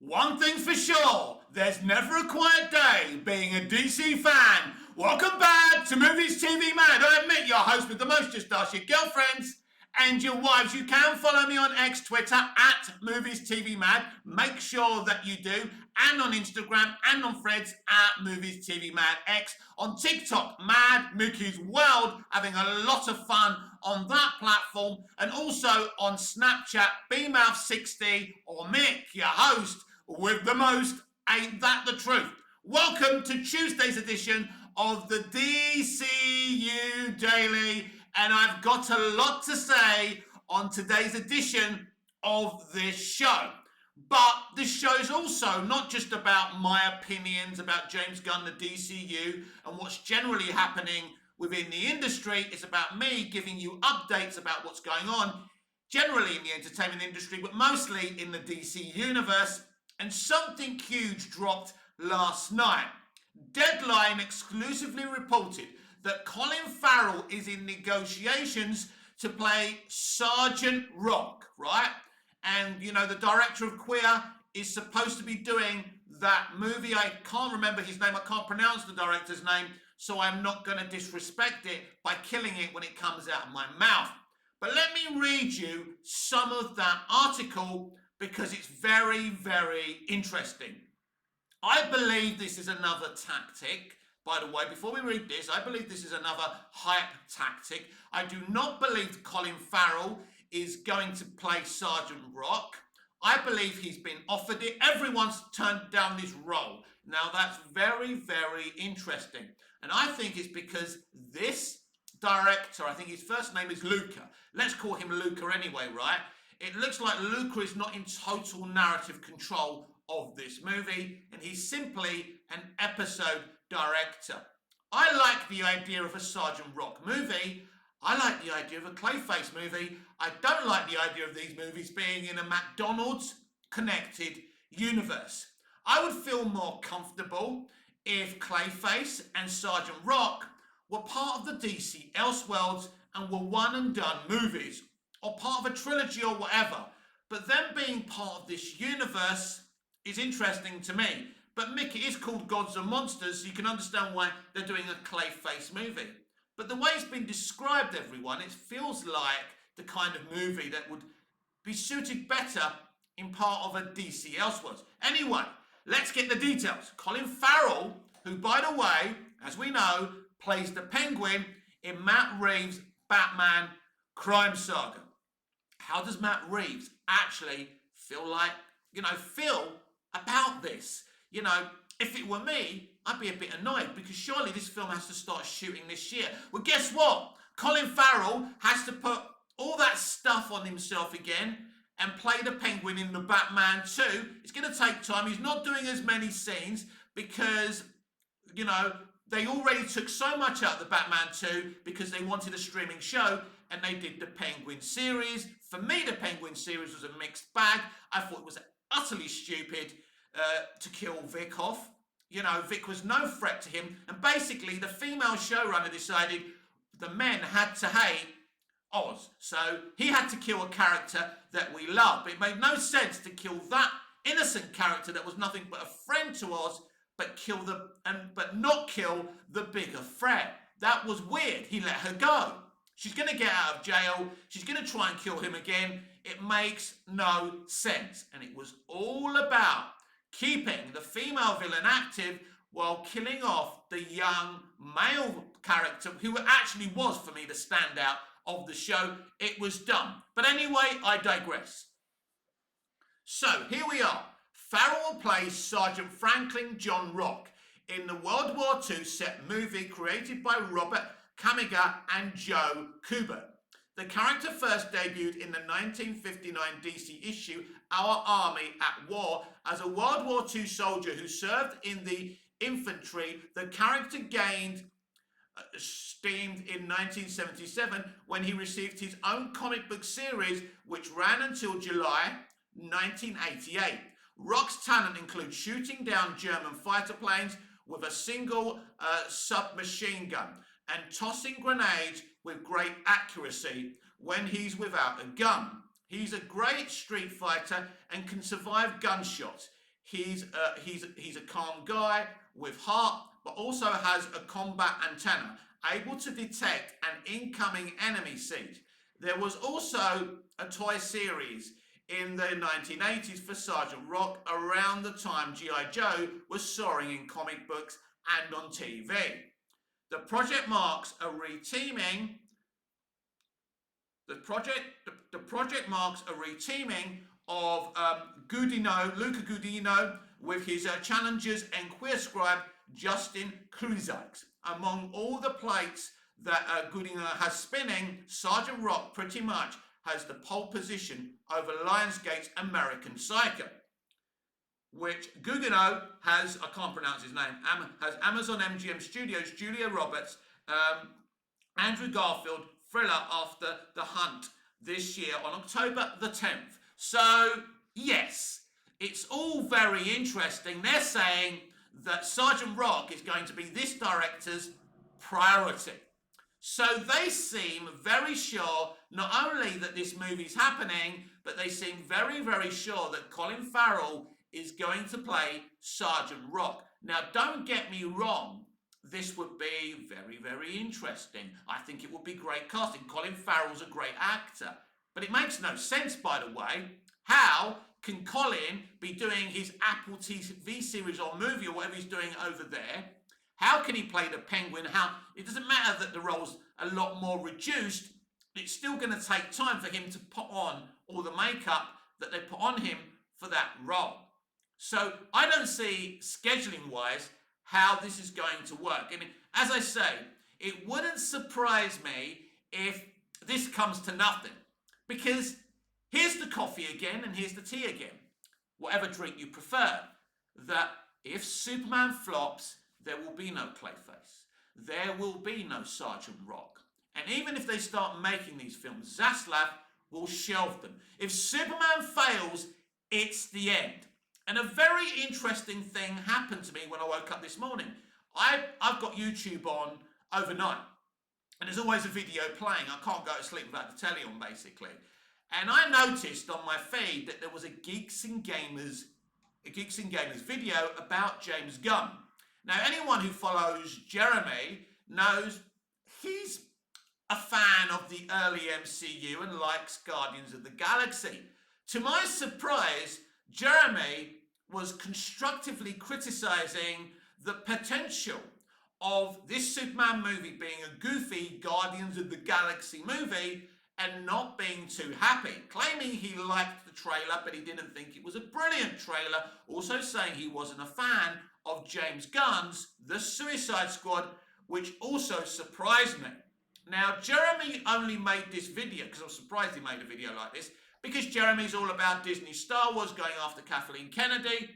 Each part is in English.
One thing's for sure, there's never a quiet day being a DC fan. Welcome back to Movies TV Mad. I admit your host with the most, just ask your girlfriends and your wives. You can follow me on X, Twitter, at Movies TV Mad. Make sure that you do. And on Instagram and on Threads at Movies TV Mad X. On TikTok, Mad Mookie's World, having a lot of fun on that platform. And also on Snapchat, BMouth60 or Mick, your host with the most. Ain't that the truth? Welcome to Tuesday's edition of the DCU Daily, and I've got a lot to say on today's edition of this show. But this show is also not just about my opinions about James Gunn, the DCU, and what's generally happening within the industry. It's about me giving you updates about what's going on generally in the entertainment industry, but mostly in the DC universe. And something huge dropped last night. Deadline exclusively reported that Colin Farrell is in negotiations to play Sergeant Rock, right? And, you know, the director of Queer is supposed to be doing that movie. I can't remember his name. I can't pronounce the director's name, so I'm not going to disrespect it by killing it when it comes out of my mouth. But let me read you some of that article because it's very, very interesting. I believe this is another tactic. By the way, before we read this, I believe this is another hype tactic. I do not believe Colin Farrell is going to play Sergeant Rock. I believe he's been offered it. Everyone's turned down this role. Now that's very, very interesting. And I think it's because this director, I think his first name is Luca. Let's call him Luca anyway, right? It looks like Luca is not in total narrative control of this movie, and he's simply an episode director. I like the idea of a Sergeant Rock movie. I like the idea of a Clayface movie. I don't like the idea of these movies being in a McDonald's connected universe. I would feel more comfortable if Clayface and Sergeant Rock were part of the DC Elseworlds and were one and done movies, or part of a trilogy or whatever. But them being part of this universe is interesting to me. But Mick, it is called Gods and Monsters, so you can understand why they're doing a Clayface movie. But the way it's been described, everyone, it feels like the kind of movie that would be suited better in part of a DC Elseworlds. Anyway, let's get the details. Colin Farrell, who, by the way, as we know, plays the Penguin in Matt Reeves' Batman crime saga. How does Matt Reeves actually feel about this? You know, if it were me, I'd be a bit annoyed because surely this film has to start shooting this year. Well, guess what? Colin Farrell has to put all that stuff on himself again and play the Penguin in the Batman 2. It's going to take time. He's not doing as many scenes because, you know, they already took so much out of the Batman 2 because they wanted a streaming show and they did the Penguin series. For me, the Penguin series was a mixed bag. I thought it was utterly stupid to kill Vic off. You know, Vic was no threat to him. And basically, the female showrunner decided the men had to hate Oz. So he had to kill a character that we love. But it made no sense to kill that innocent character that was nothing but a friend to Oz, but not kill the bigger threat. That was weird. He let her go. She's going to get out of jail. She's going to try and kill him again. It makes no sense. And it was all about keeping the female villain active while killing off the young male character who actually was, for me, the standout of the show. It was dumb. But anyway, I digress. So, here we are. Farrell plays Sergeant Franklin John Rock in the World War II set movie created by Robert Kamiga and Joe Kubert. The character first debuted in the 1959 DC issue Our Army at War as a World War II soldier who served in the infantry. The character gained steam in 1977 when he received his own comic book series, which ran until July 1988. Rock's talent includes shooting down German fighter planes with a single submachine gun and tossing grenades with great accuracy when he's without a gun. He's a great street fighter and can survive gunshots. He's a calm guy with heart, but also has a combat antenna, able to detect an incoming enemy siege. There was also a toy series in the 1980s for Sergeant Rock around the time G.I. Joe was soaring in comic books and on TV. The project marks a reteaming. The project marks a reteaming of Luca Gudino with his challengers and queer scribe Justin Kruzak. Among all the plates that Gudino has spinning, Sergeant Rock pretty much has the pole position over Lionsgate's American Psycho, which Gugino has, I can't pronounce his name, has Amazon MGM Studios, Julia Roberts, Andrew Garfield, thriller After the Hunt this year on October the 10th. So, yes, it's all very interesting. They're saying that Sergeant Rock is going to be this director's priority. So they seem very sure not only that this movie's happening, but they seem very, very sure that Colin Farrell is going to play Sergeant Rock. Now, don't get me wrong. This would be very, very interesting. I think it would be great casting. Colin Farrell's a great actor. But it makes no sense, by the way. How can Colin be doing his Apple TV series or movie or whatever he's doing over there? How can he play the Penguin? It doesn't matter that the role's a lot more reduced. It's still going to take time for him to put on all the makeup that they put on him for that role. So I don't see, scheduling-wise, how this is going to work. And as I say, it wouldn't surprise me if this comes to nothing. Because here's the coffee again and here's the tea again. Whatever drink you prefer. That if Superman flops, there will be no Clayface. There will be no Sergeant Rock. And even if they start making these films, Zaslav will shelve them. If Superman fails, it's the end. And a very interesting thing happened to me when I woke up this morning. I've got YouTube on overnight. And there's always a video playing. I can't go to sleep without the telly on, basically. And I noticed on my feed that there was a Geeks and Gamers video about James Gunn. Now, anyone who follows Jeremy knows he's a fan of the early MCU and likes Guardians of the Galaxy. To my surprise, Jeremy was constructively criticizing the potential of this Superman movie being a goofy Guardians of the Galaxy movie and not being too happy, claiming he liked the trailer but he didn't think it was a brilliant trailer, also saying he wasn't a fan of James Gunn's The Suicide Squad, which also surprised me. Now, Jeremy only made this video, because I'm surprised he made a video like this, because Jeremy's all about Disney Star Wars, going after Kathleen Kennedy.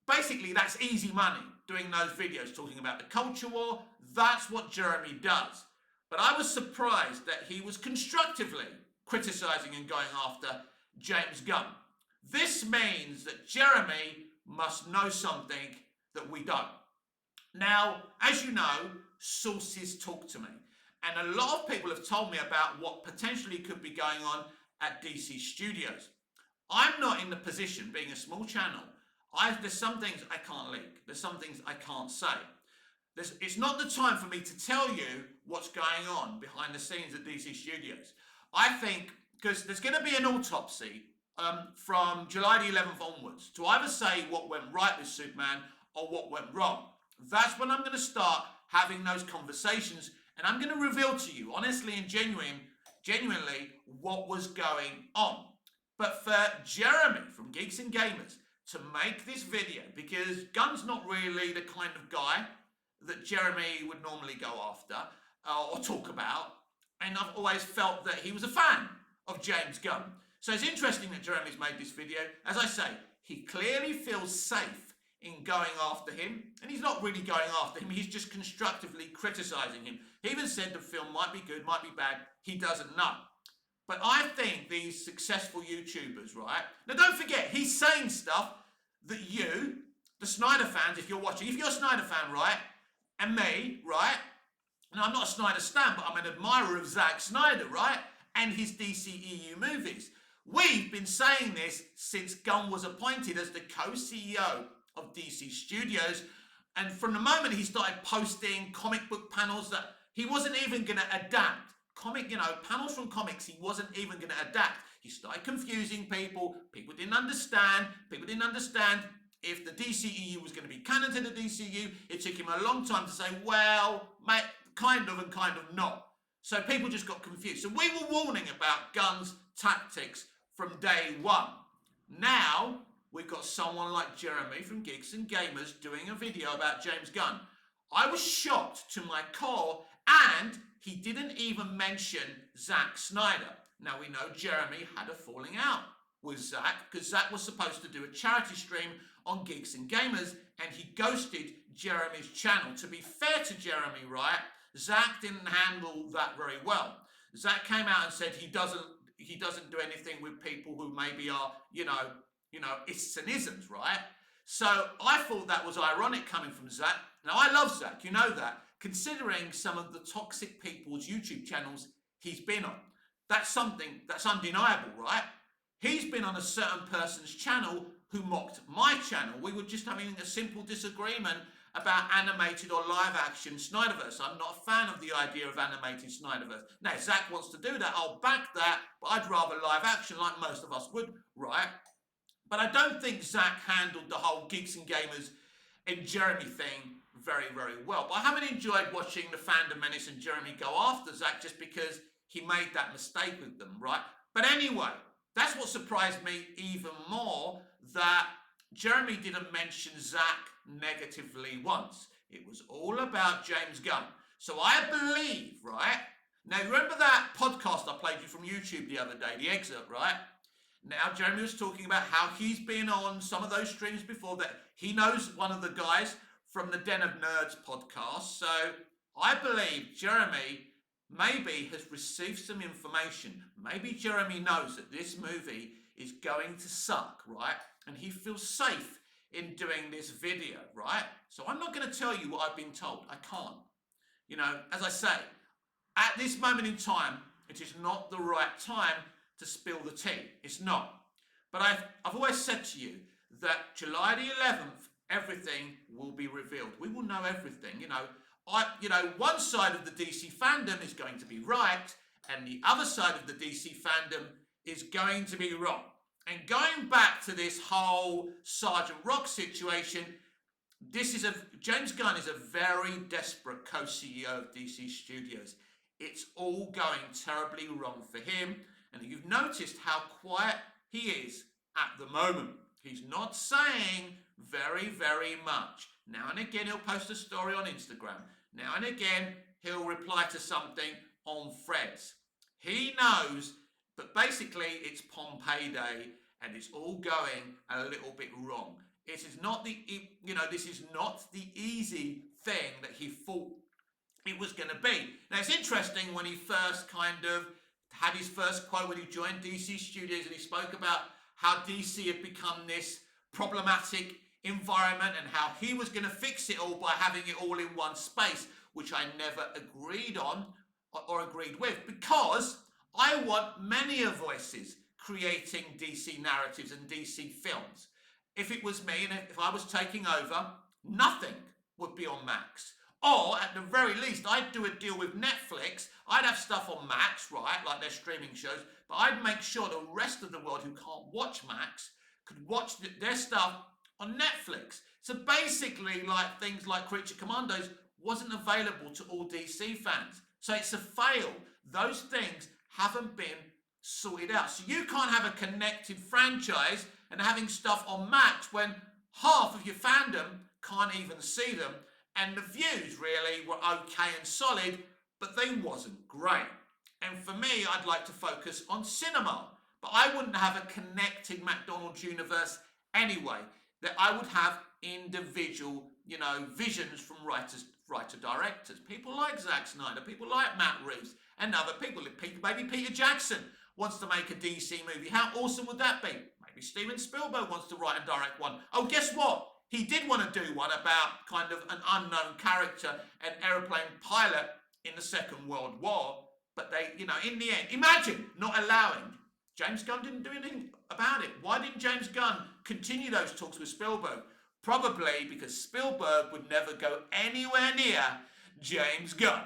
Basically, that's easy money, doing those videos, talking about the culture war. That's what Jeremy does. But I was surprised that he was constructively criticizing and going after James Gunn. This means that Jeremy must know something that we don't. Now, as you know, sources talk to me. And a lot of people have told me about what potentially could be going on at DC Studios. I'm not in the position, being a small channel, there's some things I can't leak. There's some things I can't say. It's not the time for me to tell you what's going on behind the scenes at DC Studios. I think, because there's going to be an autopsy from July the 11th onwards to either say what went right with Superman or what went wrong. That's when I'm going to start having those conversations, and I'm going to reveal to you, honestly and genuinely, what was going on. But for Jeremy from Geeks and Gamers to make this video, because Gunn's not really the kind of guy that Jeremy would normally go after or talk about, and I've always felt that he was a fan of James Gunn. So it's interesting that Jeremy's made this video. As I say, he clearly feels safe in going after him, and he's not really going after him, he's just constructively criticizing him. He even said the film might be good, might be bad, he doesn't know. But I think these successful YouTubers, right? Now don't forget, he's saying stuff that you, the Snyder fans, if you're watching, if you're a Snyder fan, right? And me, right? Now I'm not a Snyder stan, but I'm an admirer of Zack Snyder, right? And his DCEU movies. We've been saying this since Gunn was appointed as the co-CEO of DC Studios, and from the moment he started posting comic book panels that he wasn't even going to adapt, panels from comics he wasn't even going to adapt. He started confusing people. People didn't understand. If the DCEU was going to be canon to the DCU. It took him a long time to say, well, mate, kind of and kind of not. So people just got confused. So we were warning about Gunn's tactics from day one. Now we've got someone like Jeremy from Geeks and Gamers doing a video about James Gunn. I was shocked to my core, and he didn't even mention Zack Snyder. Now we know Jeremy had a falling out with Zack because Zack was supposed to do a charity stream on Geeks and Gamers, and he ghosted Jeremy's channel. To be fair to Jeremy, right, Zack didn't handle that very well. Zack came out and said he doesn't do anything with people who maybe are, ists and isms, right? So I thought that was ironic coming from Zack. Now I love Zack, you know that, considering some of the toxic people's YouTube channels he's been on. That's undeniable, right? He's been on a certain person's channel who mocked my channel. We were just having a simple disagreement about animated or live action Snyderverse. I'm not a fan of the idea of animated Snyderverse. Now, if Zack wants to do that, I'll back that, but I'd rather live action like most of us would, right? But I don't think Zack handled the whole Geeks and Gamers and Jeremy thing very, very well. But I haven't enjoyed watching the Fandom Menace and Jeremy go after Zack just because he made that mistake with them, right? But anyway, that's what surprised me even more, that Jeremy didn't mention Zack negatively once. It was all about James Gunn. So I believe, right? Now, remember that podcast I played you from YouTube the other day, the excerpt, right? Now, Jeremy was talking about how he's been on some of those streams before, that he knows one of the guys from the Den of Nerds podcast. So I believe Jeremy maybe has received some information. Maybe Jeremy knows that this movie is going to suck, right? And he feels safe in doing this video, right? So I'm not going to tell you what I've been told. I can't. As I say, at this moment in time, it is not the right time to spill the tea. It's not. But I've always said to you that July the 11th, everything will be revealed. We will know everything. One side of the DC fandom is going to be right, and the other side of the DC fandom is going to be wrong. And going back to this whole Sergeant Rock situation, James Gunn is a very desperate co-CEO of DC Studios. It's all going terribly wrong for him, and you've noticed how quiet he is at the moment. He's not saying very, very much. Now and again, he'll post a story on Instagram. Now and again, he'll reply to something on Threads. He knows, but basically it's Pompeii Day, and it's all going a little bit wrong. This is not the easy thing that he thought it was going to be. Now, it's interesting when he first kind of had his first quote when he joined DC Studios, and he spoke about how DC had become this problematic environment and how he was going to fix it all by having it all in one space, which I never agreed on or agreed with, because I want many voices creating DC narratives and DC films. If it was me and if I was taking over, nothing would be on Max. Or at the very least, I'd do a deal with Netflix. I'd have stuff on Max, right, like their streaming shows, but I'd make sure the rest of the world who can't watch Max could watch their stuff on Netflix. So basically, like things like Creature Commandos wasn't available to all DC fans. So it's a fail. Those things haven't been sorted out. So you can't have a connected franchise and having stuff on Max when half of your fandom can't even see them. And the views really were okay and solid, but they wasn't great. And for me, I'd like to focus on cinema. But I wouldn't have a connected McDonald's universe anyway. That I would have individual, visions from writer-directors. People like Zack Snyder, people like Matt Reeves, and other people. Maybe Peter Jackson wants to make a DC movie. How awesome would that be? Maybe Steven Spielberg wants to write and direct one. Oh, guess what? He did want to do one about kind of an unknown character, an aeroplane pilot in the Second World War. But they, in the end, imagine not allowing James Gunn didn't do anything about it. Why didn't James Gunn continue those talks with Spielberg? Probably because Spielberg would never go anywhere near James Gunn.